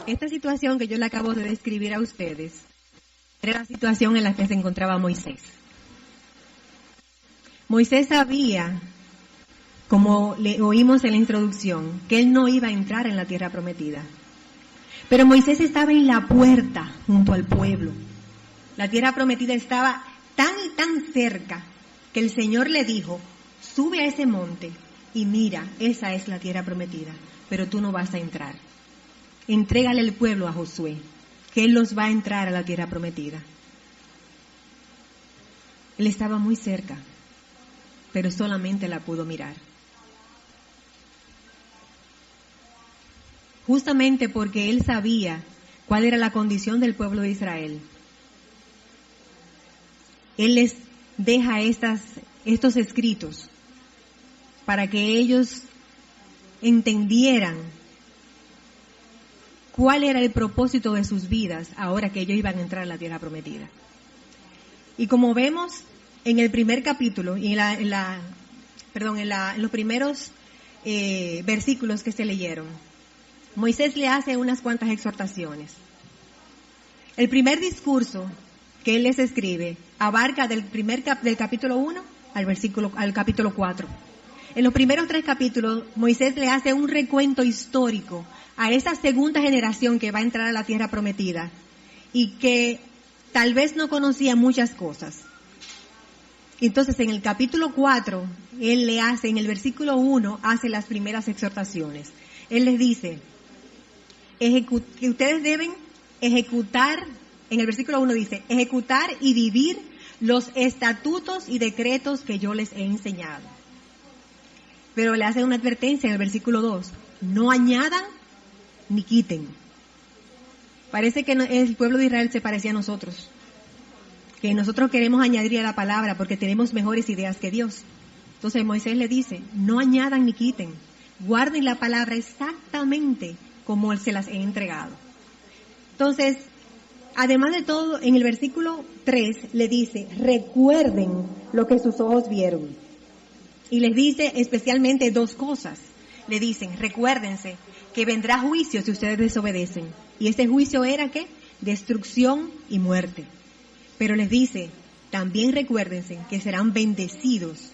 Esta situación que yo le acabo de describir a ustedes era la situación en la que se encontraba Moisés. Moisés sabía, como le oímos en la introducción, que él no iba a entrar en la tierra prometida. Pero Moisés estaba en la puerta junto al pueblo. La tierra prometida estaba tan y tan cerca que el Señor le dijo: sube a ese monte y mira, esa es la tierra prometida, pero tú no vas a entrar. Entrégale el pueblo a Josué, que él los va a entrar a la tierra prometida. Él estaba muy cerca, pero solamente la pudo mirar. Justamente porque él sabía cuál era la condición del pueblo de Israel, él les deja estos escritos para que ellos entendieran cuál era el propósito de sus vidas ahora que ellos iban a entrar a la tierra prometida. Y como vemos en el primer capítulo y en los primeros versículos que se leyeron, Moisés le hace unas cuantas exhortaciones. El primer discurso que él les escribe abarca del capítulo 1 al capítulo 4. En los primeros 3 capítulos, Moisés le hace un recuento histórico a esa segunda generación que va a entrar a la tierra prometida y que tal vez no conocía muchas cosas. Entonces, en el capítulo 4, en el versículo 1, hace las primeras exhortaciones. Él les dice que ustedes deben ejecutar, en el versículo 1 dice, ejecutar y vivir los estatutos y decretos que yo les he enseñado. Pero le hace una advertencia en el versículo 2, no añadan ni quiten. Parece que el pueblo de Israel se parecía a nosotros, que nosotros queremos añadir a la palabra porque tenemos mejores ideas que Dios. Entonces Moisés le dice, no añadan ni quiten, guarden la palabra exactamente como Él se las he entregado. Entonces, además de todo, en el versículo 3 le dice, recuerden lo que sus ojos vieron. Y les dice especialmente 2 cosas. Le dicen, recuérdense que vendrá juicio si ustedes desobedecen. Y ese juicio era ¿qué? Destrucción y muerte. Pero les dice, también recuérdense que serán bendecidos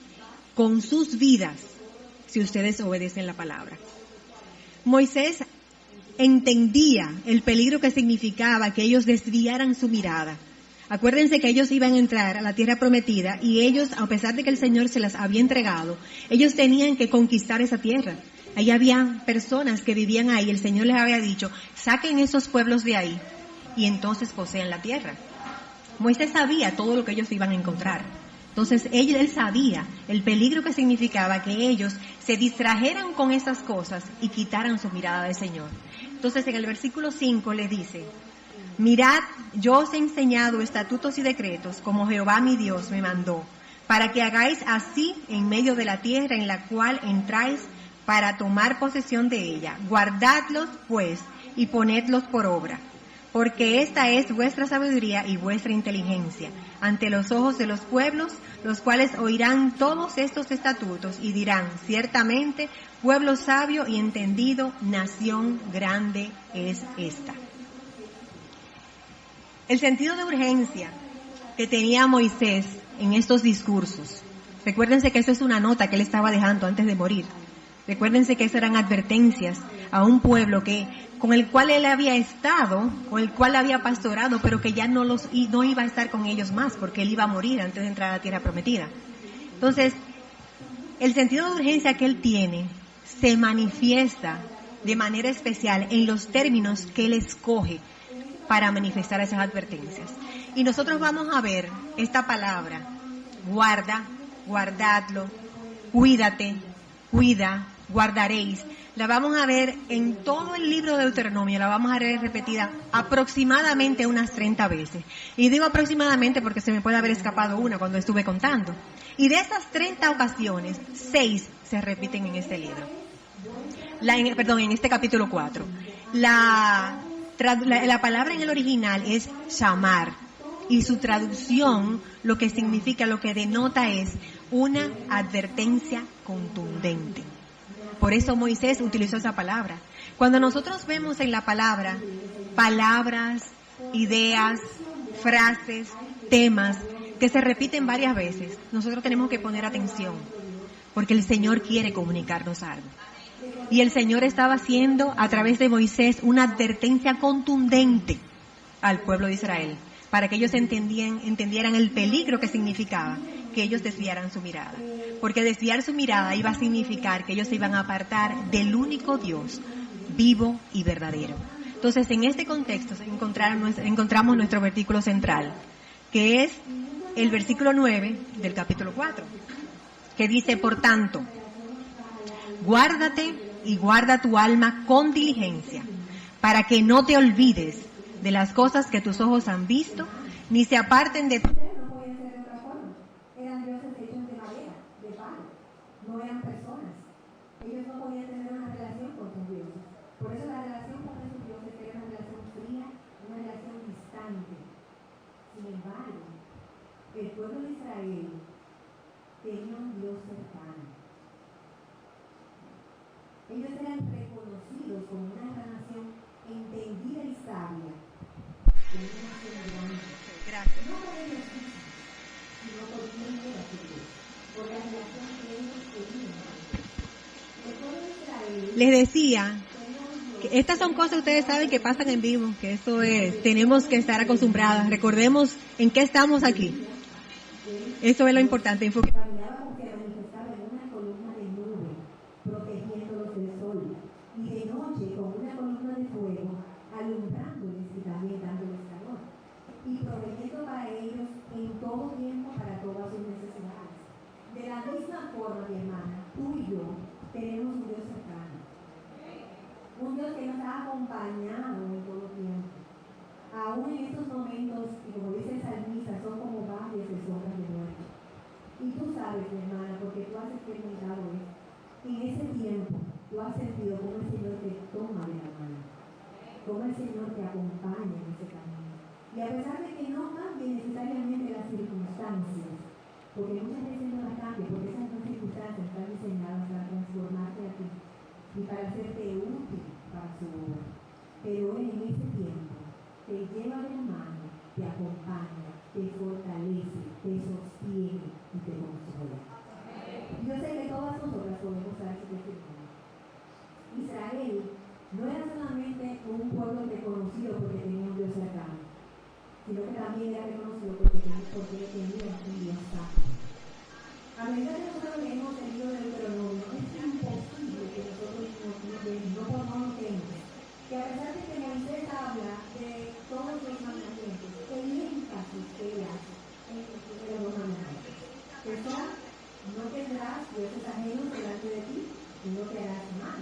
con sus vidas si ustedes obedecen la palabra. Moisés entendía el peligro que significaba que ellos desviaran su mirada. Acuérdense que ellos iban a entrar a la tierra prometida y ellos, a pesar de que el Señor se las había entregado, ellos tenían que conquistar esa tierra. Ahí había personas que vivían ahí, el Señor les había dicho, saquen esos pueblos de ahí y entonces posean la tierra. Moisés sabía todo lo que ellos iban a encontrar. Entonces él sabía el peligro que significaba que ellos se distrajeran con esas cosas y quitaran su mirada del Señor. Entonces en el versículo 5 le dice, mirad, yo os he enseñado estatutos y decretos como Jehová mi Dios me mandó, para que hagáis así en medio de la tierra en la cual entráis para tomar posesión de ella. Guardadlos pues y ponedlos por obra, porque esta es vuestra sabiduría y vuestra inteligencia ante los ojos de los pueblos, los cuales oirán todos estos estatutos y dirán, ciertamente, pueblo sabio y entendido, nación grande es esta. El sentido de urgencia que tenía Moisés en estos discursos, recuérdense que eso es una nota que él estaba dejando antes de morir. Recuérdense que esas eran advertencias a un pueblo con el cual él había estado, con el cual había pastorado, pero que ya no iba a estar con ellos más, porque él iba a morir antes de entrar a la tierra prometida. Entonces, el sentido de urgencia que él tiene se manifiesta de manera especial en los términos que él escoge para manifestar esas advertencias. Y nosotros vamos a ver esta palabra, guarda, guardadlo, cuídate, cuida, guardaréis. La vamos a ver en todo el libro de Deuteronomio, la vamos a ver repetida aproximadamente unas 30 veces. Y digo aproximadamente porque se me puede haber escapado una cuando estuve contando. Y de esas 30 ocasiones, 6 se repiten en este libro. En este capítulo 4. La palabra en el original es shamar. Y su traducción, lo que significa, lo que denota es una advertencia contundente. Por eso Moisés utilizó esa palabra. Cuando nosotros vemos en la palabra palabras, ideas, frases, temas que se repiten varias veces, nosotros tenemos que poner atención, porque el Señor quiere comunicarnos algo. Y el Señor estaba haciendo a través de Moisés una advertencia contundente al pueblo de Israel, para que ellos entendieran el peligro que significaba que ellos desviaran su mirada. Porque desviar su mirada iba a significar que ellos se iban a apartar del único Dios vivo y verdadero. Entonces, en este contexto encontramos nuestro versículo central, que es el versículo 9 del capítulo 4, que dice: por tanto, guárdate y guarda tu alma con diligencia, para que no te olvides de las cosas que tus ojos han visto, ni se aparten de tu... No podían ser de otra forma. Eran dioses hechos de madera, de palo. No eran personas. Ellos no podían tener una relación con sus dioses. Por eso la relación con sus dioses era una relación fría, una relación distante. Sin embargo, el pueblo de Israel tenía un Dios cercano. Ellos eran reconocidos como una nación entendida y sabia. Gracias. No por ellos mismos, sino por quien era su Dios, por la relación que ellos tenían. El pueblo de Israel Les decía que estas son cosas que ustedes saben que pasan en vivo, que eso es, tenemos que estar acostumbradas. Recordemos en qué estamos aquí. Eso es lo importante. caminaba porque manifestaba en una columna de nube, protegiéndolos del sol, y de noche con una columna de fuego, alumbrándoles y también dándoles calor, y proveyendo para ellos en todo tiempo para todas sus necesidades. De la misma forma, mi hermana, tú y yo tenemos un Dios cercano, un Dios que nos ha acompañado en todo tiempo. Aún en estos momentos, y como dice el salmista, son como valles de sombras de muerte. Y tú sabes, mi hermana, porque tú has experimentado esto, en ese tiempo tú has sentido cómo el Señor te toma de la mano, cómo el Señor te acompaña en ese camino. Y a pesar de que no cambien necesariamente las circunstancias, porque muchas veces no las cambian, porque esas dos circunstancias están diseñadas para transformarte a ti y para hacerte útil para su obra. Pero Él en ese tiempo te lleva de la mano, te acompaña, te fortalece, te sostiene y te consuela. Yo sé que todas nosotras podemos dar ese testimonio. Israel no era solamente un pueblo reconocido porque tenía un Dios cercano, sino que también era reconocido porque tenía un Dios santo. A medida que nosotros leemos el libro del Deuteronomio, es imposible que nosotros no podamos entender que a pesar de que Moisés habla de todos los mandamientos, el énfasis que él hace en los mandamientos, que son: no tendrás dioses ajenos delante de ti y no te harás mal.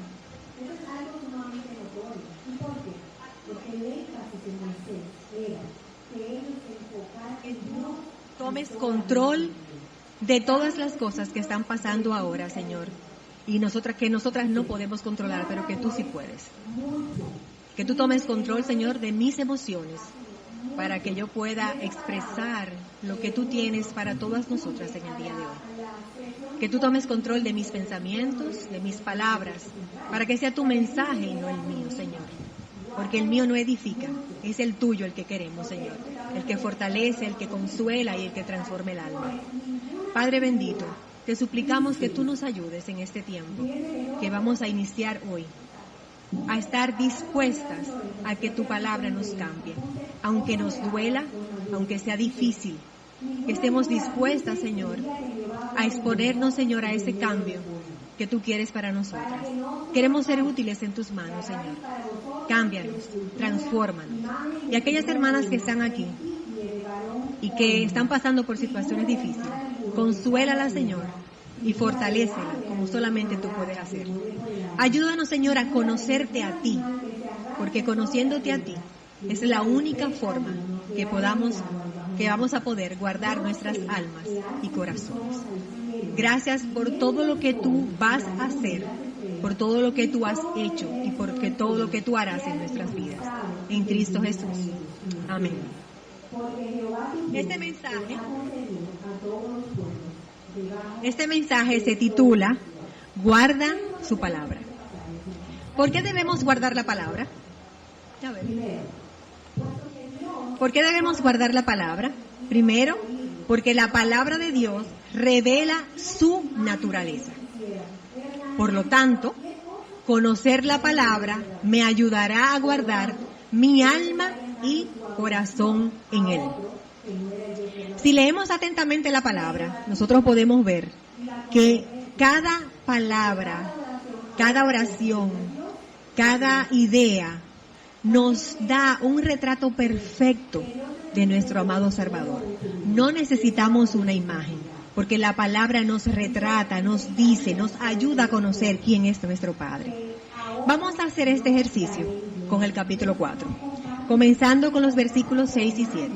Eso es algo sumamente notorio. ¿Y por qué? Porque el énfasis de Moisés era que ellos se enfocaran en Dios. Tomes control de todas las cosas que están pasando ahora, Señor. Y que nosotras no podemos controlar, pero que tú sí puedes. Que tú tomes control, Señor, de mis emociones, para que yo pueda expresar lo que tú tienes para todas nosotras en el día de hoy. Que tú tomes control de mis pensamientos, de mis palabras, para que sea tu mensaje y no el mío, Señor. Porque el mío no edifica, es el tuyo el que queremos, Señor. El que fortalece, el que consuela y el que transforma el alma. Padre bendito, te suplicamos que tú nos ayudes en este tiempo que vamos a iniciar hoy, a estar dispuestas a que tu palabra nos cambie, aunque nos duela, aunque sea difícil, que estemos dispuestas, Señor, a exponernos, Señor, a ese cambio que tú quieres para nosotras. Queremos ser útiles en tus manos, Señor. Cámbianos, transfórmanos. Y aquellas hermanas que están aquí y que están pasando por situaciones difíciles, consuélala, Señor, y fortalécela como solamente tú puedes hacerlo. Ayúdanos, Señor, a conocerte a ti, porque conociéndote a ti es la única forma que vamos a poder guardar nuestras almas y corazones. Gracias por todo lo que tú vas a hacer, por todo lo que tú has hecho y por todo lo que tú harás en nuestras vidas. En Cristo Jesús. Amén. Este mensaje se titula Guarda su palabra. ¿Por qué debemos guardar la palabra? A ver. ¿Por qué debemos guardar la palabra? Primero, porque la palabra de Dios revela su naturaleza. Por lo tanto, conocer la palabra me ayudará a guardar mi alma y corazón en él. Si leemos atentamente la palabra, nosotros podemos ver que cada palabra, cada oración, cada idea nos da un retrato perfecto de nuestro amado Salvador. No necesitamos una imagen, porque la palabra nos retrata, nos dice, nos ayuda a conocer quién es nuestro Padre. Vamos a hacer este ejercicio con el capítulo 4, comenzando con los versículos 6 y 7.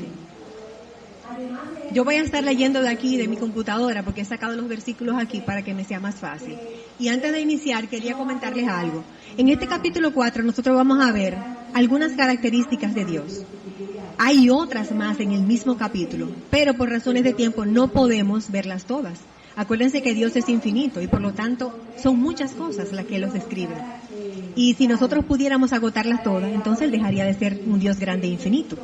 Yo voy a estar leyendo de aquí, de mi computadora, porque he sacado los versículos aquí para que me sea más fácil. Y antes de iniciar, quería comentarles algo. En este capítulo 4 nosotros vamos a ver algunas características de Dios. Hay otras más en el mismo capítulo, pero por razones de tiempo no podemos verlas todas. Acuérdense que Dios es infinito y por lo tanto son muchas cosas las que Él nos describe. Y si nosotros pudiéramos agotarlas todas, entonces Él dejaría de ser un Dios grande e infinito.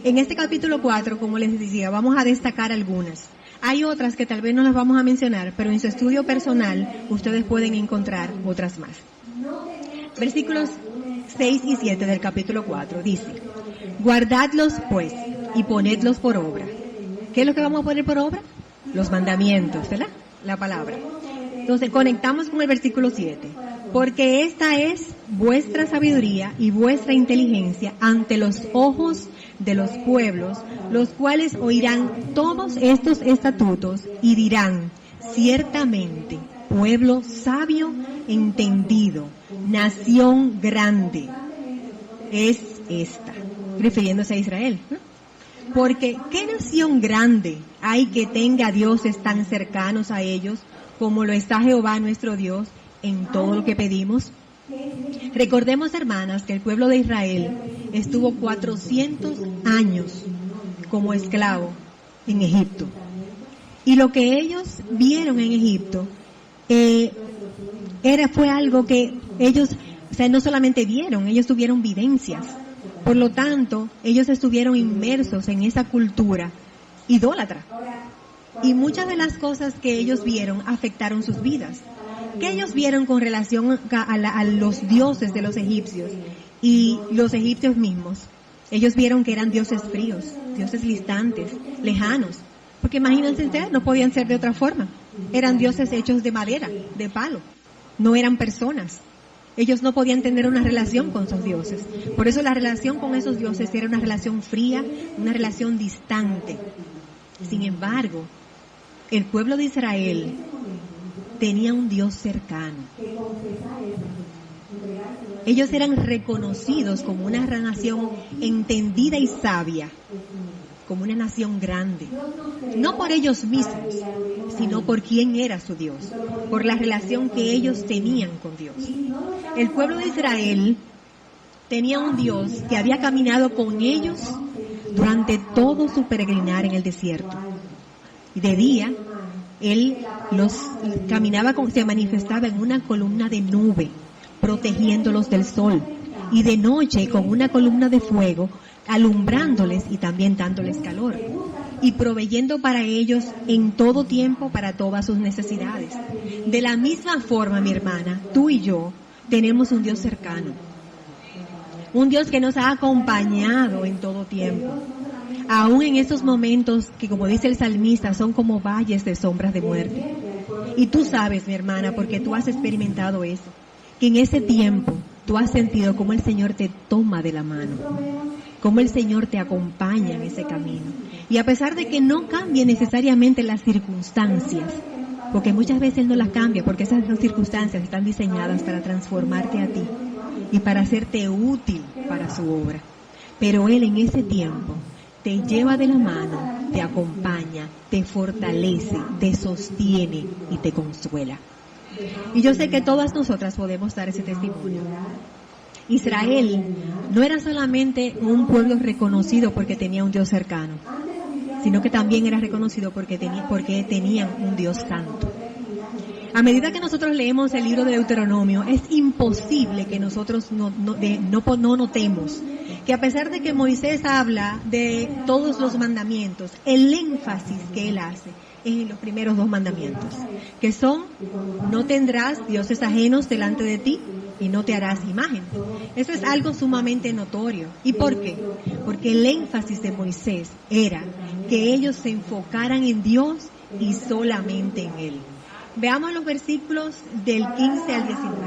En este capítulo 4, como les decía, vamos a destacar algunas. Hay otras que tal vez no las vamos a mencionar, pero en su estudio personal ustedes pueden encontrar otras más. Versículos 6 y 7 del capítulo 4 dice: guardadlos pues y ponedlos por obra. ¿Qué es lo que vamos a poner por obra? Los mandamientos, ¿verdad? La palabra. Entonces conectamos con el versículo 7. Porque esta es vuestra sabiduría y vuestra inteligencia ante los ojos de los pueblos, los cuales oirán todos estos estatutos y dirán: ciertamente, pueblo sabio, entendido, nación grande es esta, refiriéndose a Israel, ¿no? Porque ¿qué nación grande hay que tenga dioses tan cercanos a ellos como lo está Jehová nuestro Dios en todo lo que pedimos? Recordemos, hermanas, que el pueblo de Israel estuvo 400 años como esclavo en Egipto. Y lo que ellos vieron en Egipto fue algo que ellos, no solamente vieron, ellos tuvieron vivencias. Por lo tanto, ellos estuvieron inmersos en esa cultura idólatra. Y muchas de las cosas que ellos vieron afectaron sus vidas. ¿Qué ellos vieron con relación a los dioses de los egipcios y los egipcios mismos? Ellos vieron que eran dioses fríos, dioses distantes, lejanos. Porque imagínense ustedes, no podían ser de otra forma. Eran dioses hechos de madera, de palo. No eran personas. Ellos no podían tener una relación con sus dioses. Por eso la relación con esos dioses era una relación fría, una relación distante. Sin embargo, el pueblo de Israel tenía un Dios cercano. Ellos eran reconocidos como una nación entendida y sabia, como una nación grande. No por ellos mismos, sino por quién era su Dios, por la relación que ellos tenían con Dios. El pueblo de Israel tenía un Dios que había caminado con ellos durante todo su peregrinar en el desierto. Y de día, Él se manifestaba en una columna de nube, protegiéndolos del sol, y de noche con una columna de fuego, alumbrándoles y también dándoles calor, y proveyendo para ellos en todo tiempo para todas sus necesidades. De la misma forma, mi hermana, tú y yo tenemos un Dios cercano, un Dios que nos ha acompañado en todo tiempo, aún en esos momentos que, como dice el salmista, son como valles de sombras de muerte. Y tú sabes, mi hermana, porque tú has experimentado eso, que en ese tiempo tú has sentido cómo el Señor te toma de la mano, cómo el Señor te acompaña en ese camino. Y a pesar de que no cambie necesariamente las circunstancias, porque muchas veces Él no las cambia, porque esas circunstancias están diseñadas para transformarte a ti y para hacerte útil para su obra. Pero Él en ese tiempo te lleva de la mano, te acompaña, te fortalece, te sostiene y te consuela. Y yo sé que todas nosotras podemos dar ese testimonio. Israel no era solamente un pueblo reconocido porque tenía un Dios cercano, sino que también era reconocido porque tenían un Dios santo. A medida que nosotros leemos el libro de Deuteronomio, es imposible que nosotros no notemos que a pesar de que Moisés habla de todos los mandamientos, el énfasis que él hace es en los primeros 2 mandamientos, que son: no tendrás dioses ajenos delante de ti y no te harás imagen. Eso es algo sumamente notorio. ¿Y por qué? Porque el énfasis de Moisés era que ellos se enfocaran en Dios y solamente en Él. Veamos los versículos del 15 al 19.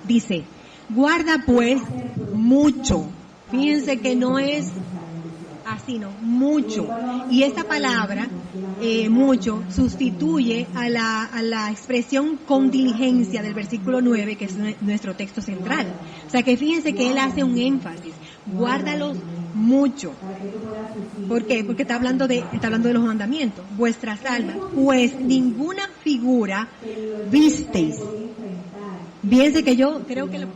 Dice: guarda pues mucho. Fíjense que no es así, no, mucho. Y esta palabra, mucho, sustituye a la expresión con diligencia del versículo 9, que es nuestro texto central. O sea que fíjense que él hace un énfasis: guárdalos mucho. ¿Por qué? Porque está hablando de los mandamientos. Vuestras almas, pues ninguna figura visteis. Fíjense que yo creo que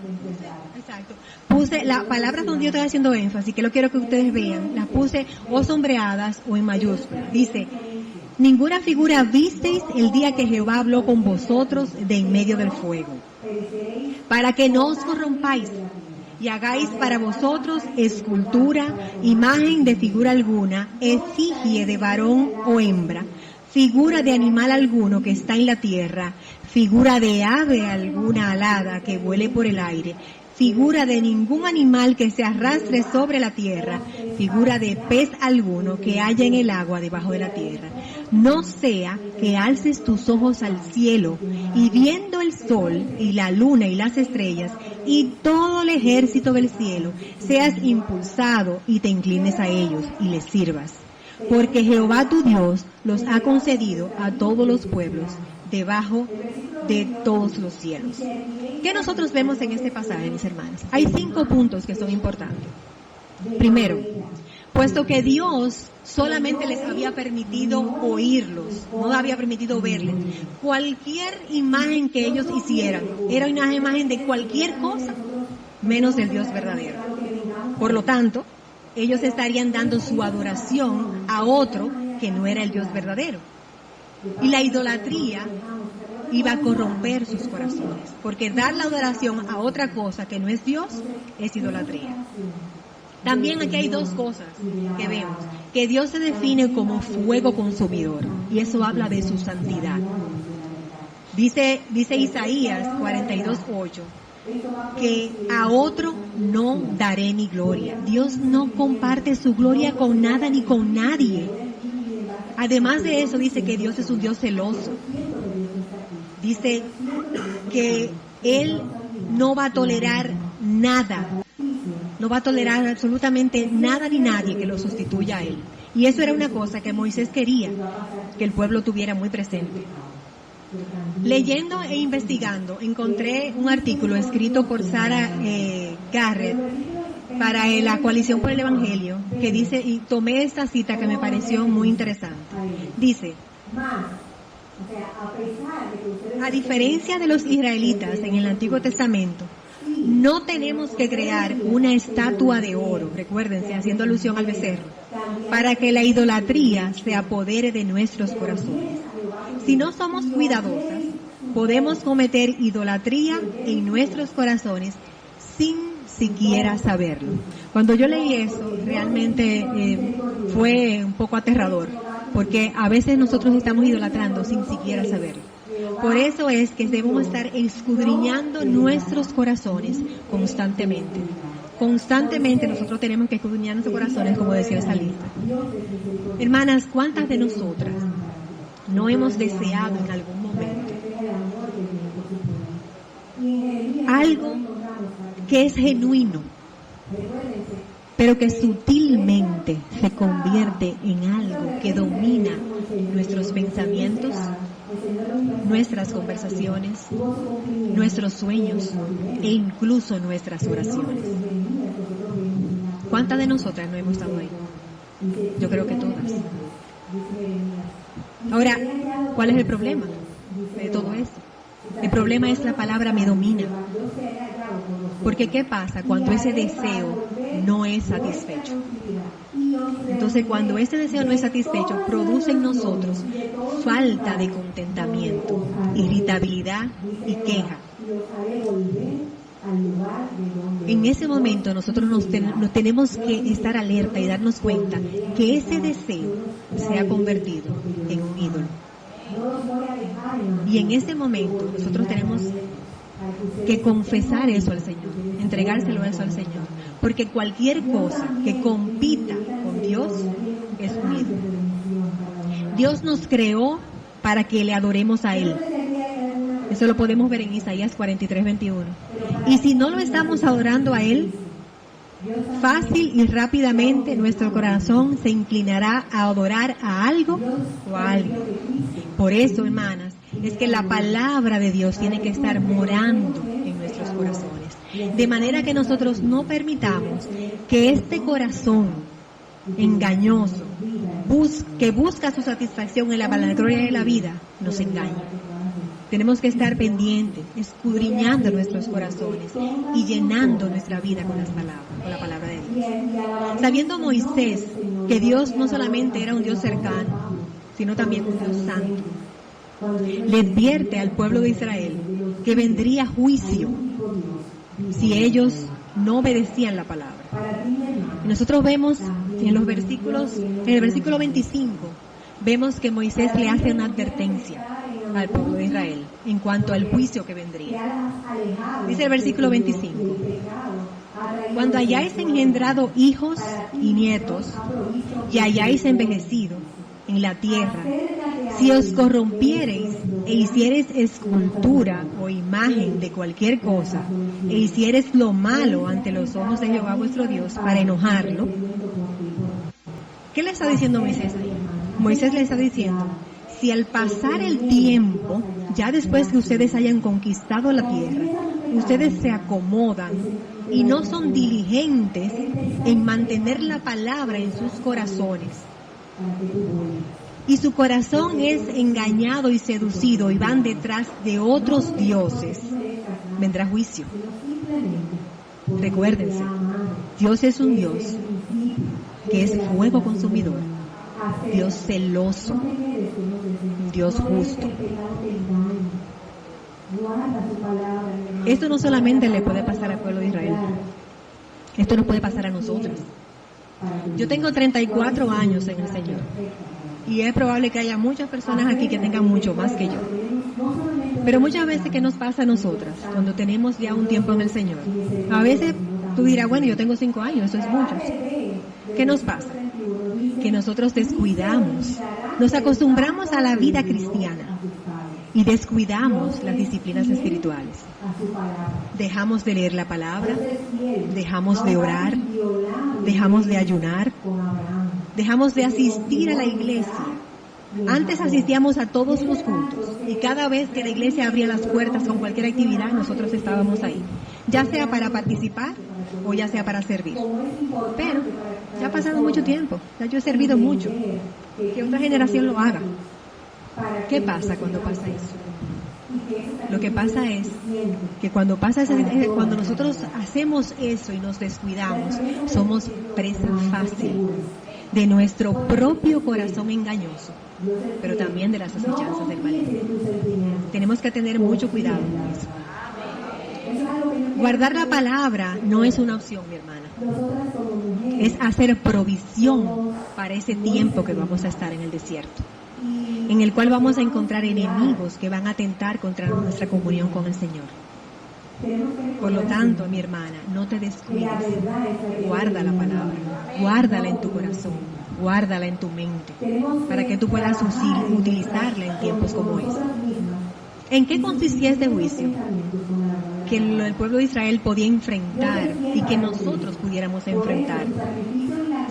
puse la palabra donde yo estoy haciendo énfasis, que lo quiero que ustedes vean, las puse o sombreadas o en mayúsculas. Dice: ninguna figura visteis el día que Jehová habló con vosotros de en medio del fuego, para que no os corrompáis y hagáis para vosotros escultura, imagen de figura alguna, efigie de varón o hembra, figura de animal alguno que está en la tierra, figura de ave alguna alada que vuele por el aire, figura de ningún animal que se arrastre sobre la tierra, figura de pez alguno que haya en el agua debajo de la tierra. No sea que alces tus ojos al cielo y viendo el sol y la luna y las estrellas y todo el ejército del cielo, seas impulsado y te inclines a ellos y les sirvas. Porque Jehová tu Dios los ha concedido a todos los pueblos debajo de todos los cielos. ¿Qué nosotros vemos en este pasaje, mis hermanos? Hay 5 puntos que son importantes. Primero, puesto que Dios solamente les había permitido oírlos, no había permitido verles, cualquier imagen que ellos hicieran era una imagen de cualquier cosa menos del Dios verdadero. Por lo tanto, ellos estarían dando su adoración a otro que no era el Dios verdadero. Y la idolatría iba a corromper sus corazones, porque dar la adoración a otra cosa que no es Dios es idolatría. También aquí hay 2 cosas que vemos: que Dios se define como fuego consumidor, y eso habla de su santidad. Dice Isaías 42:8, que a otro no daré mi gloria. Dios no comparte su gloria con nada ni con nadie. Además de eso, dice que Dios es un Dios celoso. Dice que Él no va a tolerar nada, no va a tolerar absolutamente nada ni nadie que lo sustituya a Él. Y eso era una cosa que Moisés quería que el pueblo tuviera muy presente. Leyendo e investigando, encontré un artículo escrito por Sarah Garrett para la Coalición por el Evangelio, que dice, y tomé esta cita que me pareció muy interesante. Dice: a diferencia de los israelitas en el Antiguo Testamento, no tenemos que crear una estatua de oro, recuérdense, haciendo alusión al becerro, para que la idolatría se apodere de nuestros corazones. Si no somos cuidadosas, podemos cometer idolatría en nuestros corazones sin siquiera saberlo. Cuando yo leí eso, realmente fue un poco aterrador, porque a veces nosotros estamos idolatrando sin siquiera saberlo. Por eso es que debemos estar escudriñando nuestros corazones constantemente. Constantemente nosotros tenemos que escudriñar nuestros corazones, como decía el salmista. Hermanas, ¿cuántas de nosotras no hemos deseado en algún momento algo que es genuino, pero que sutilmente se convierte en algo que domina nuestros pensamientos, nuestras conversaciones, nuestros sueños e incluso nuestras oraciones? ¿Cuántas de nosotras no hemos estado ahí? Yo creo que todas. Ahora, ¿cuál es el problema de todo esto? El problema es la palabra me domina. Porque ¿qué pasa cuando ese deseo no es satisfecho. Entonces, cuando este deseo no es satisfecho, produce en nosotros falta de contentamiento, irritabilidad y queja. En ese momento nosotros nos tenemos que estar alerta y darnos cuenta que ese deseo se ha convertido en un ídolo. Y en ese momento nosotros tenemos que confesar eso al Señor, entregárselo eso al Señor, porque cualquier cosa que compita con Dios es un ídolo. Dios nos creó para que le adoremos a Él. Eso lo podemos ver en Isaías 43:21. Y si no lo estamos adorando a Él, fácil y rápidamente nuestro corazón se inclinará a adorar a algo o a alguien. Por eso, hermanas, es que la palabra de Dios tiene que estar morando en nuestros corazones. De manera que nosotros no permitamos que este corazón engañoso, que busca su satisfacción en la vanagloria de la vida, nos engañe. Tenemos que estar pendientes, escudriñando nuestros corazones y llenando nuestra vida con la palabra de Dios. Sabiendo Moisés que Dios no solamente era un Dios cercano, sino también un Dios santo, le advierte al pueblo de Israel que vendría juicio si ellos no obedecían la palabra. Y nosotros vemos en el versículo 25, vemos que Moisés le hace una advertencia al pueblo de Israel en cuanto al juicio que vendría. Dice el versículo 25: cuando hayáis engendrado hijos y nietos y hayáis envejecido en la tierra, si os corrompiereis e hiciereis escultura o imagen de cualquier cosa, e hiciereis lo malo ante los ojos de Jehová vuestro Dios para enojarlo. ¿Qué le está diciendo Moisés ahí? Moisés le está diciendo: si al pasar el tiempo, ya después que ustedes hayan conquistado la tierra, ustedes se acomodan y no son diligentes en mantener la palabra en sus corazones, y su corazón es engañado y seducido y van detrás de otros dioses, vendrá juicio. Recuérdense, Dios es un Dios que es fuego consumidor, Dios celoso, Dios justo. Esto no solamente le puede pasar al pueblo de Israel, esto nos puede pasar a nosotros. Yo tengo 34 años en el Señor y es probable que haya muchas personas aquí que tengan mucho más que yo. Pero muchas veces, ¿qué nos pasa a nosotras cuando tenemos ya un tiempo en el Señor? A veces tú dirás, bueno, yo tengo 5 años, eso es mucho. ¿Qué nos pasa? Que nosotros descuidamos, nos acostumbramos a la vida cristiana y descuidamos las disciplinas espirituales. Dejamos de leer la palabra, dejamos de orar, dejamos de ayunar, dejamos de asistir a la iglesia. Antes asistíamos a todos los cultos y cada vez que la iglesia abría las puertas con cualquier actividad, nosotros estábamos ahí, ya sea para participar o ya sea para servir. Pero ya ha pasado mucho tiempo, ya yo he servido mucho, que otra generación lo haga. ¿Qué pasa cuando pasa eso? Lo que pasa es que cuando nosotros hacemos eso y nos descuidamos, somos presa fácil de nuestro propio corazón engañoso, pero también de las acechanzas del maligno. Tenemos que tener mucho cuidado con eso. Guardar la palabra no es una opción, mi hermana. Es hacer provisión para ese tiempo que vamos a estar en el desierto, en el cual vamos a encontrar enemigos que van a atentar contra nuestra comunión con el Señor. Por lo tanto, mi hermana, no te descuides. Guarda la palabra, guárdala en tu corazón, guárdala en tu mente, para que tú puedas utilizarla en tiempos como este. ¿En qué consistía este juicio? Que el pueblo de Israel podía enfrentar y que nosotros pudiéramos enfrentar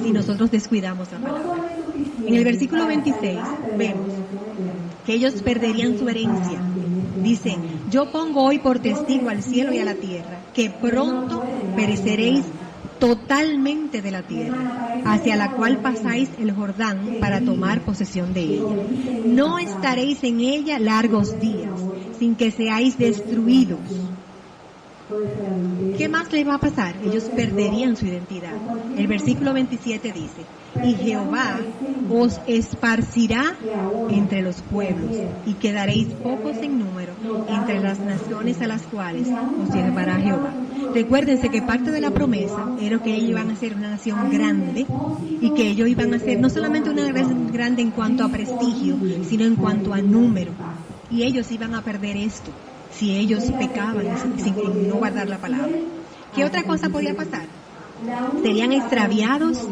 si nosotros descuidamos la palabra. En el versículo 26 vemos que ellos perderían su herencia. Dice: yo pongo hoy por testigo al cielo y a la tierra que pronto pereceréis totalmente de la tierra, hacia la cual pasáis el Jordán para tomar posesión de ella. No estaréis en ella largos días, sin que seáis destruidos. ¿Qué más les va a pasar? Ellos perderían su identidad. El versículo 27 dice, y Jehová os esparcirá entre los pueblos, y quedaréis pocos en número entre las naciones a las cuales os llevará Jehová. Recuérdense que parte de la promesa era que ellos iban a ser una nación grande, y que ellos iban a ser no solamente una nación grande en cuanto a prestigio, sino en cuanto a número. Y ellos iban a perder esto si ellos pecaban sin no guardar la palabra. ¿Qué otra cosa podía pasar? Serían extraviados,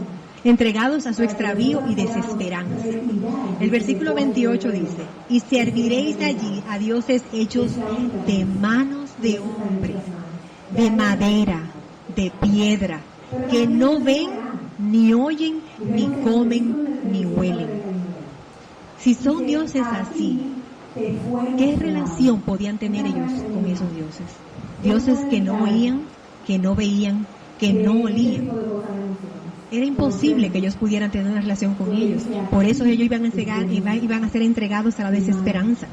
entregados a su extravío y desesperanza. El versículo 28 dice, y serviréis allí a dioses hechos de manos de hombres, de madera, de piedra, que no ven, ni oyen, ni comen, ni huelen. Si son dioses así, ¿qué relación podían tener ellos con esos dioses? Dioses que no oían, que no veían, que no olían. Era imposible que ellos pudieran tener una relación con ellos. Por eso ellos iban a ser entregados a la desesperanza,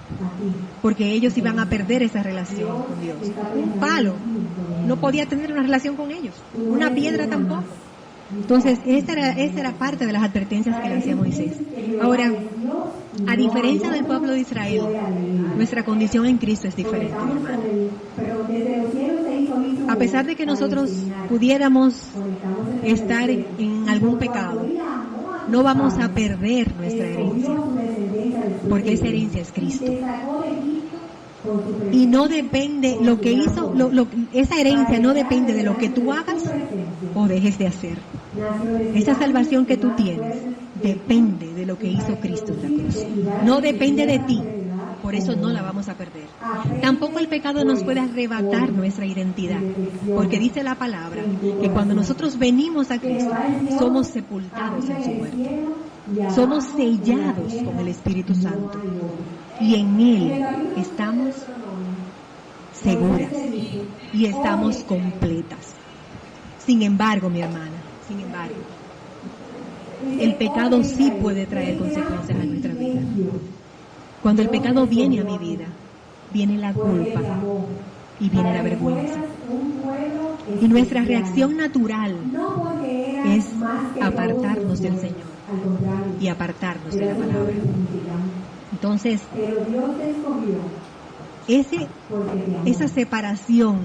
porque ellos iban a perder esa relación con Dios. Un palo no podía tener una relación con ellos, una piedra tampoco. Entonces, esa era parte de las advertencias que le hacía Moisés. Ahora, a diferencia del pueblo de Israel, nuestra condición en Cristo es diferente, hermano. A pesar de que nosotros pudiéramos estar en algún pecado, no vamos a perder nuestra herencia, porque esa herencia es Cristo. Y no depende, lo que hizo, esa herencia no depende de lo que tú hagas o dejes de hacer. Esa salvación que tú tienes depende de lo que hizo Cristo en la cruz. No depende de ti, por eso no la vamos a perder. Tampoco el pecado nos puede arrebatar nuestra identidad, porque dice la palabra que cuando nosotros venimos a Cristo, somos sepultados en su muerte. Somos sellados con el Espíritu Santo y en Él estamos seguras y estamos completas. Sin embargo, mi hermana, el pecado sí puede traer consecuencias a nuestra vida. Cuando el pecado viene a mi vida, viene la culpa y viene la vergüenza. Y nuestra reacción natural es apartarnos del Señor y apartarnos de la palabra. Entonces, esa separación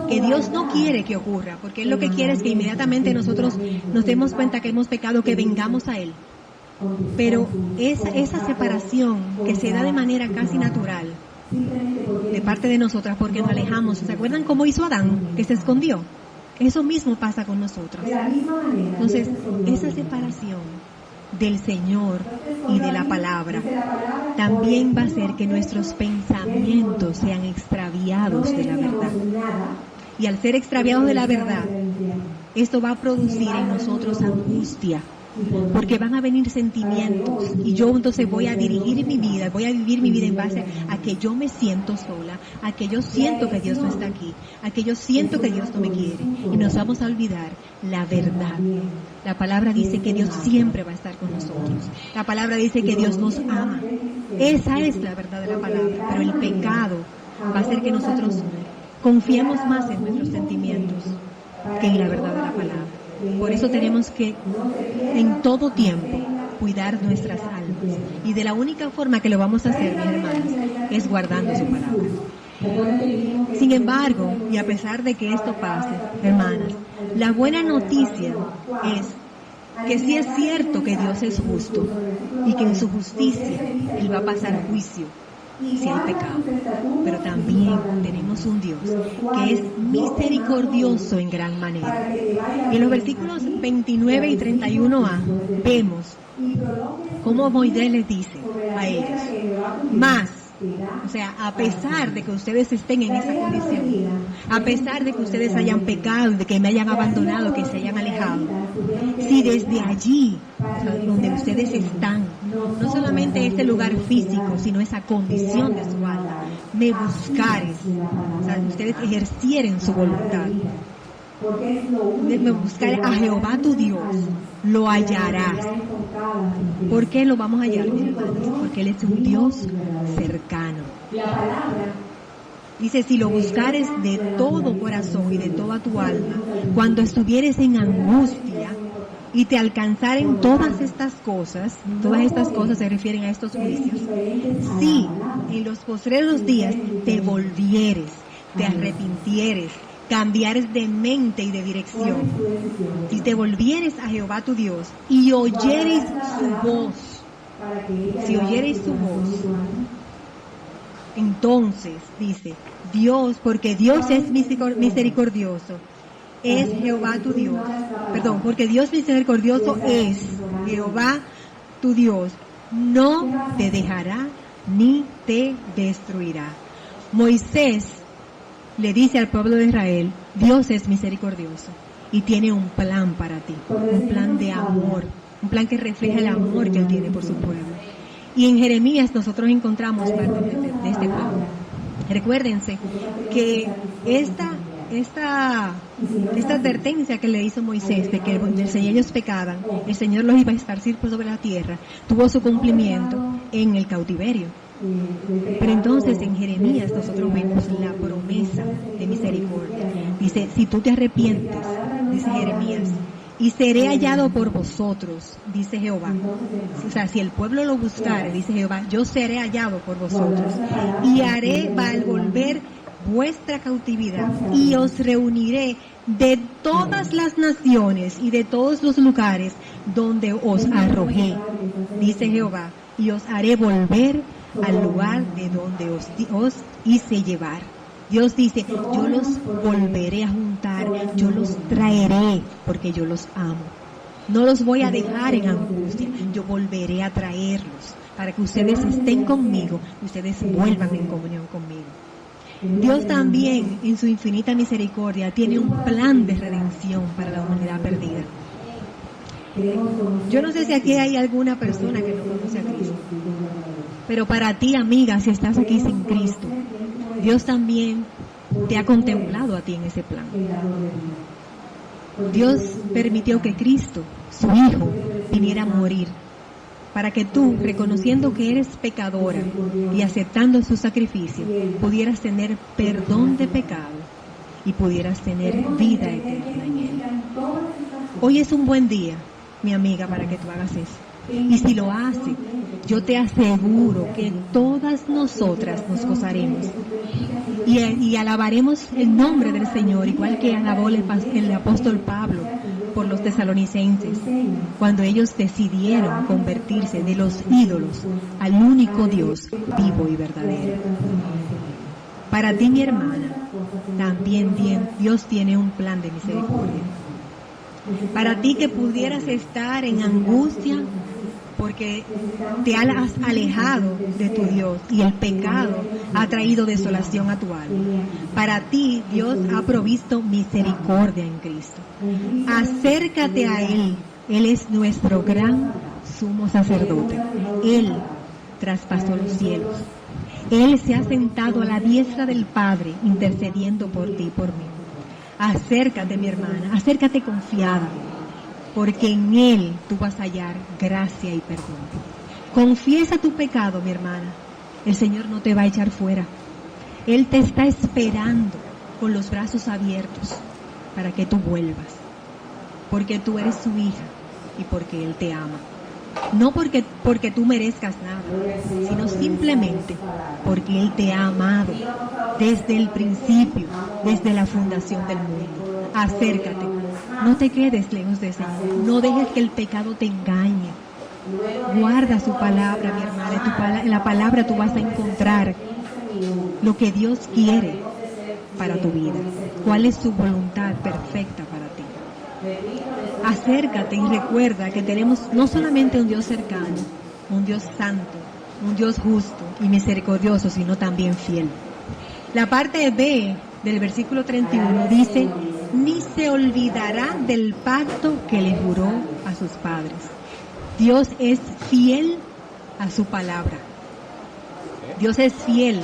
que Dios no quiere que ocurra, porque Él lo que quiere es que inmediatamente nosotros nos demos cuenta que hemos pecado, que vengamos a Él. Pero esa separación que se da de manera casi natural de parte de nosotras, porque nos alejamos. ¿Se acuerdan cómo hizo Adán, que se escondió? Eso mismo pasa con nosotros. Entonces, esa separación del Señor y de la palabra también va a hacer que nuestros pensamientos sean extraviados de la verdad. Y al ser extraviados de la verdad, esto va a producir en nosotros angustia, porque van a venir sentimientos y yo entonces voy a dirigir mi vida, voy a vivir mi vida en base a que yo me siento sola, a que yo siento que Dios no está aquí, a que yo siento que Dios no me quiere, y nos vamos a olvidar la verdad. La palabra dice que Dios siempre va a estar con nosotros. La palabra dice que Dios nos ama. Esa es la verdad de la palabra, pero el pecado va a hacer que nosotros confiemos más en nuestros sentimientos que en la verdad de la palabra. Por eso tenemos que en todo tiempo cuidar nuestras almas, y de la única forma que lo vamos a hacer, mis hermanas, es guardando su palabra. Sin embargo, y a pesar de que esto pase, hermanas, la buena noticia es que sí es cierto que Dios es justo y que en su justicia Él va a pasar juicio si hay pecado, pero también tenemos un Dios que es misericordioso en gran manera. Y en los versículos 29 y 31a vemos cómo Moisés les dice a ellos: más, o sea, a pesar de que ustedes estén en esa condición, a pesar de que ustedes hayan pecado, de que me hayan abandonado, que se hayan alejado, si desde allí, o sea, donde ustedes están, no solamente ese lugar físico, sino esa condición de su alma, me buscares, o sea, ustedes ejercieren su voluntad, me buscar a Jehová tu Dios, lo hallarás. ¿Por qué lo vamos a hallar, mis hermanos? Porque Él es un Dios cercano. Dice, si lo buscares de todo corazón y de toda tu alma, cuando estuvieres en angustia y te alcanzaren todas estas cosas se refieren a estos juicios, si en los postreros días te volvieres, te arrepintieres, cambiares de mente y de dirección, si te volvieres a Jehová tu Dios y oyereis su voz, entonces dice Dios, porque Dios es misericordioso, es Jehová tu Dios, porque Dios misericordioso es Jehová tu Dios, no te dejará ni te destruirá. Moisés le dice al pueblo de Israel, Dios es misericordioso y tiene un plan para ti, un plan de amor, un plan que refleja el amor que Él tiene por su pueblo. Y en Jeremías nosotros encontramos parte de este plan. Recuérdense que esta advertencia que le hizo Moisés de que ellos pecaban, el Señor los iba a esparcir por sobre la tierra, tuvo su cumplimiento en el cautiverio. Pero entonces en Jeremías nosotros vemos la promesa de misericordia. Dice, si tú te arrepientes, dice Jeremías, y seré hallado por vosotros, dice Jehová. O sea, si el pueblo lo buscare, dice Jehová, yo seré hallado por vosotros y haré volver vuestra cautividad y os reuniré de todas las naciones y de todos los lugares donde os arrojé, dice Jehová, y os haré volver al lugar de donde os hice llevar. Dios dice, yo los volveré a juntar, yo los traeré porque yo los amo. No los voy a dejar en angustia, yo volveré a traerlos para que ustedes estén conmigo, ustedes vuelvan en comunión conmigo. Dios también, en su infinita misericordia, tiene un plan de redención para la humanidad perdida. Yo no sé si aquí hay alguna persona que no conoce a Cristo, pero para ti, amiga, si estás aquí sin Cristo, Dios también te ha contemplado a ti en ese plan. Dios permitió que Cristo, su Hijo, viniera a morir para que tú, reconociendo que eres pecadora y aceptando su sacrificio, pudieras tener perdón de pecado y pudieras tener vida eterna en Él. Hoy es un buen día, mi amiga, para que tú hagas eso. Y si lo hace, yo te aseguro que todas nosotras nos gozaremos y alabaremos el nombre del Señor, igual que alabó el apóstol Pablo por los tesalonicenses, cuando ellos decidieron convertirse de los ídolos al único Dios vivo y verdadero. Para ti, mi hermana, también Dios tiene un plan de misericordia. Para ti que pudieras estar en angustia porque te has alejado de tu Dios y el pecado ha traído desolación a tu alma. Para ti, Dios ha provisto misericordia en Cristo. Acércate a Él. Él es nuestro gran sumo sacerdote. Él traspasó los cielos. Él se ha sentado a la diestra del Padre, intercediendo por ti y por mí. Acércate, mi hermana, acércate confiada, porque en Él tú vas a hallar gracia y perdón. Confiesa tu pecado, mi hermana. El Señor no te va a echar fuera. Él te está esperando con los brazos abiertos para que tú vuelvas, porque tú eres su hija y porque Él te ama. No porque tú merezcas nada, sino simplemente porque Él te ha amado desde el principio, desde la fundación del mundo. Acércate, no te quedes lejos de Señor, no dejes que el pecado te engañe. Guarda su palabra, mi hermana, en la palabra tú vas a encontrar lo que Dios quiere para tu vida, cuál es su voluntad perfecta para ti. Acércate y recuerda que tenemos no solamente un Dios cercano, un Dios santo, un Dios justo y misericordioso, sino también fiel. La parte B del versículo 31 dice, ni se olvidará del pacto que le juró a sus padres. Dios es fiel a su palabra. Dios es fiel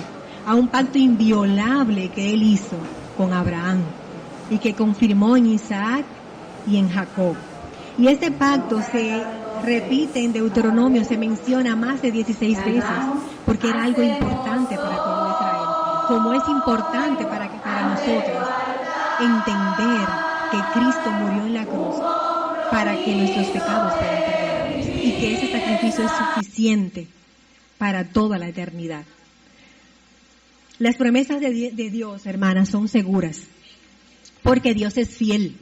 a un pacto inviolable que Él hizo con Abraham y que confirmó en Isaac y en Jacob. Y este pacto se repite en Deuteronomio, se menciona más de 16 veces, porque era algo importante para el pueblo de Israel. como es importante para nosotros entender que Cristo murió en la cruz para que nuestros pecados fueran perdonados y que ese sacrificio es suficiente para toda la eternidad. Las promesas de Dios, hermanas, son seguras, porque Dios es fiel.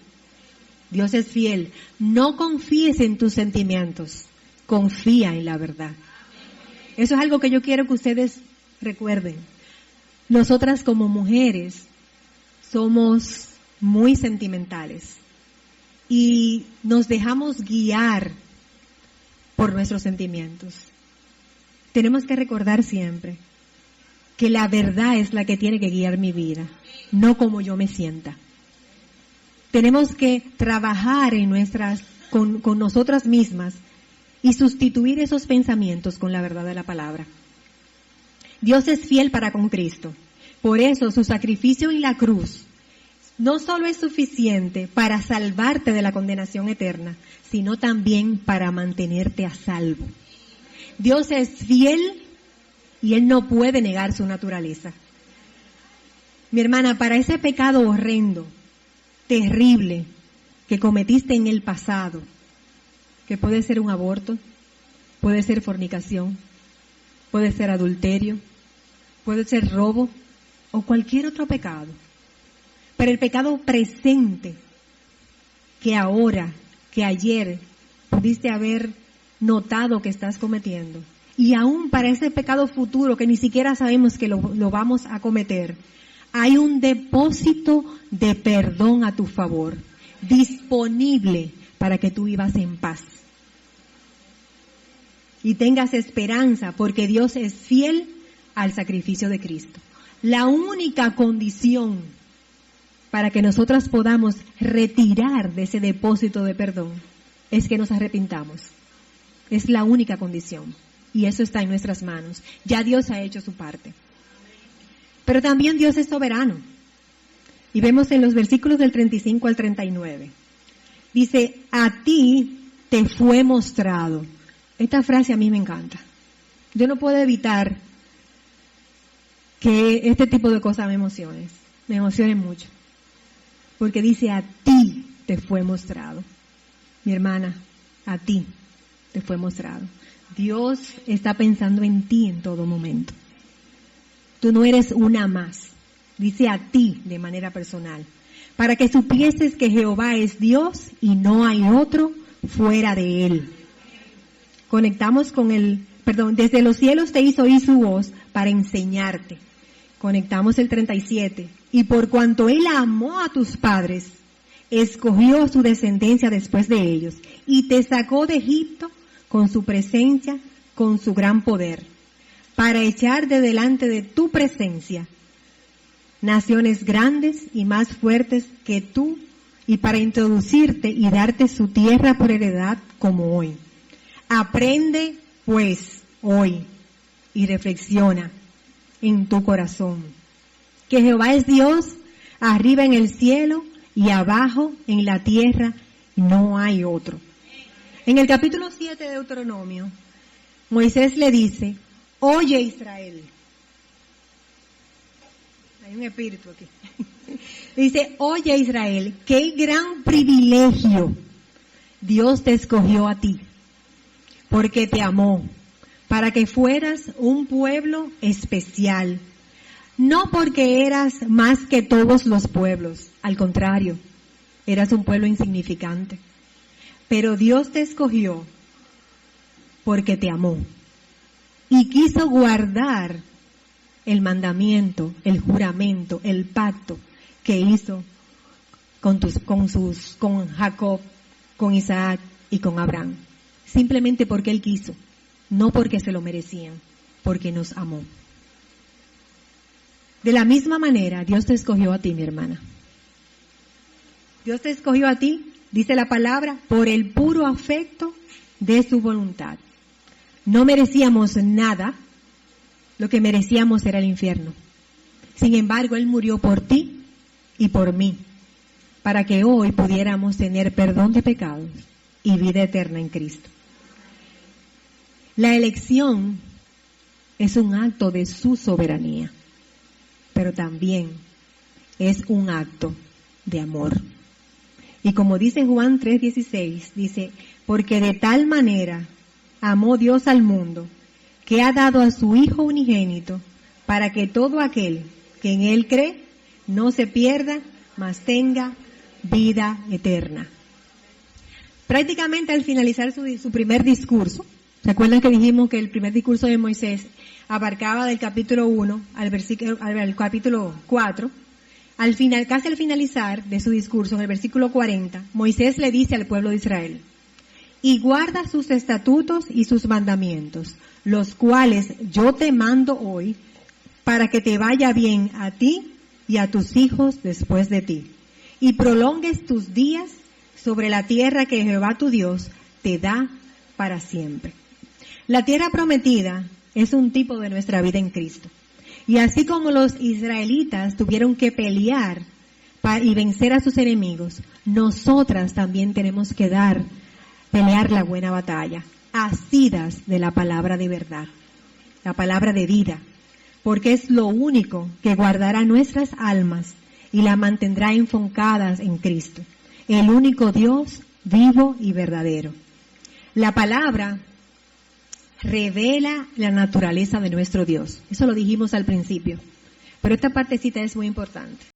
Dios es fiel. No confíes en tus sentimientos, confía en la verdad. Eso es algo que yo quiero que ustedes recuerden. Nosotras como mujeres somos muy sentimentales y nos dejamos guiar por nuestros sentimientos. Tenemos que recordar siempre que la verdad es la que tiene que guiar mi vida, no como yo me sienta. Tenemos que trabajar con nosotras mismas y sustituir esos pensamientos con la verdad de la palabra. Dios es fiel para con Cristo. Por eso su sacrificio en la cruz no solo es suficiente para salvarte de la condenación eterna, sino también para mantenerte a salvo. Dios es fiel y Él no puede negar su naturaleza. Mi hermana, para ese pecado horrendo, terrible, que cometiste en el pasado, que puede ser un aborto, puede ser fornicación, puede ser adulterio, puede ser robo o cualquier otro pecado. Pero el pecado presente, que ahora, que ayer pudiste haber notado que estás cometiendo, y aún para ese pecado futuro que ni siquiera sabemos que lo vamos a cometer, hay un depósito de perdón a tu favor, disponible para que tú vivas en paz. Y tengas esperanza, porque Dios es fiel al sacrificio de Cristo. La única condición para que nosotras podamos retirar de ese depósito de perdón es que nos arrepintamos. Es la única condición. Y eso está en nuestras manos. Ya Dios ha hecho su parte. Pero también Dios es soberano. Y vemos en los versículos del 35 al 39. Dice, a ti te fue mostrado. Esta frase a mí me encanta. Yo no puedo evitar que este tipo de cosas me emocionen mucho. Porque dice, a ti te fue mostrado. Mi hermana, a ti te fue mostrado. Dios está pensando en ti en todo momento. Tú no eres una más. Dice a ti de manera personal. Para que supieses que Jehová es Dios y no hay otro fuera de Él. Conectamos con desde los cielos te hizo oír su voz para enseñarte. Conectamos el 37. Y por cuanto Él amó a tus padres, escogió su descendencia después de ellos y te sacó de Egipto con su presencia, con su gran poder, para echar de delante de tu presencia naciones grandes y más fuertes que tú, y para introducirte y darte su tierra por heredad como hoy. Aprende, pues, hoy y reflexiona en tu corazón que Jehová es Dios, arriba en el cielo y abajo en la tierra no hay otro. En el capítulo 7 de Deuteronomio, Moisés le dice, oye Israel. Hay un espíritu aquí. Dice, oye Israel, qué gran privilegio Dios te escogió a ti, porque te amó, para que fueras un pueblo especial. No porque eras más que todos los pueblos, al contrario, eras un pueblo insignificante. Pero Dios te escogió porque te amó y quiso guardar el mandamiento, el juramento, el pacto que hizo con Jacob, con Isaac y con Abraham. Simplemente porque Él quiso, no porque se lo merecían, porque nos amó. De la misma manera, Dios te escogió a ti, mi hermana. Dios te escogió a ti, dice la palabra, por el puro afecto de su voluntad. No merecíamos nada, lo que merecíamos era el infierno. Sin embargo, Él murió por ti y por mí, para que hoy pudiéramos tener perdón de pecados y vida eterna en Cristo. La elección es un acto de su soberanía. pero también es un acto de amor. Y como dice Juan 3:16, dice, porque de tal manera amó Dios al mundo, que ha dado a su Hijo unigénito, para que todo aquel que en Él cree no se pierda, mas tenga vida eterna. Prácticamente al finalizar su primer discurso, ¿se acuerdan que dijimos que el primer discurso de Moisés abarcaba del capítulo 1 al capítulo 4? Al final, casi al finalizar de su discurso, en el versículo 40, Moisés le dice al pueblo de Israel, y guarda sus estatutos y sus mandamientos, los cuales yo te mando hoy, para que te vaya bien a ti y a tus hijos después de ti, y prolongues tus días sobre la tierra que Jehová tu Dios te da para siempre. La tierra prometida es un tipo de nuestra vida en Cristo. Y así como los israelitas tuvieron que pelear y vencer a sus enemigos, nosotras también tenemos que pelear la buena batalla, asidas de la palabra de verdad, la palabra de vida, porque es lo único que guardará nuestras almas y la mantendrá enfocadas en Cristo, el único Dios vivo y verdadero. La palabra revela la naturaleza de nuestro Dios. Eso lo dijimos al principio. Pero esta partecita es muy importante.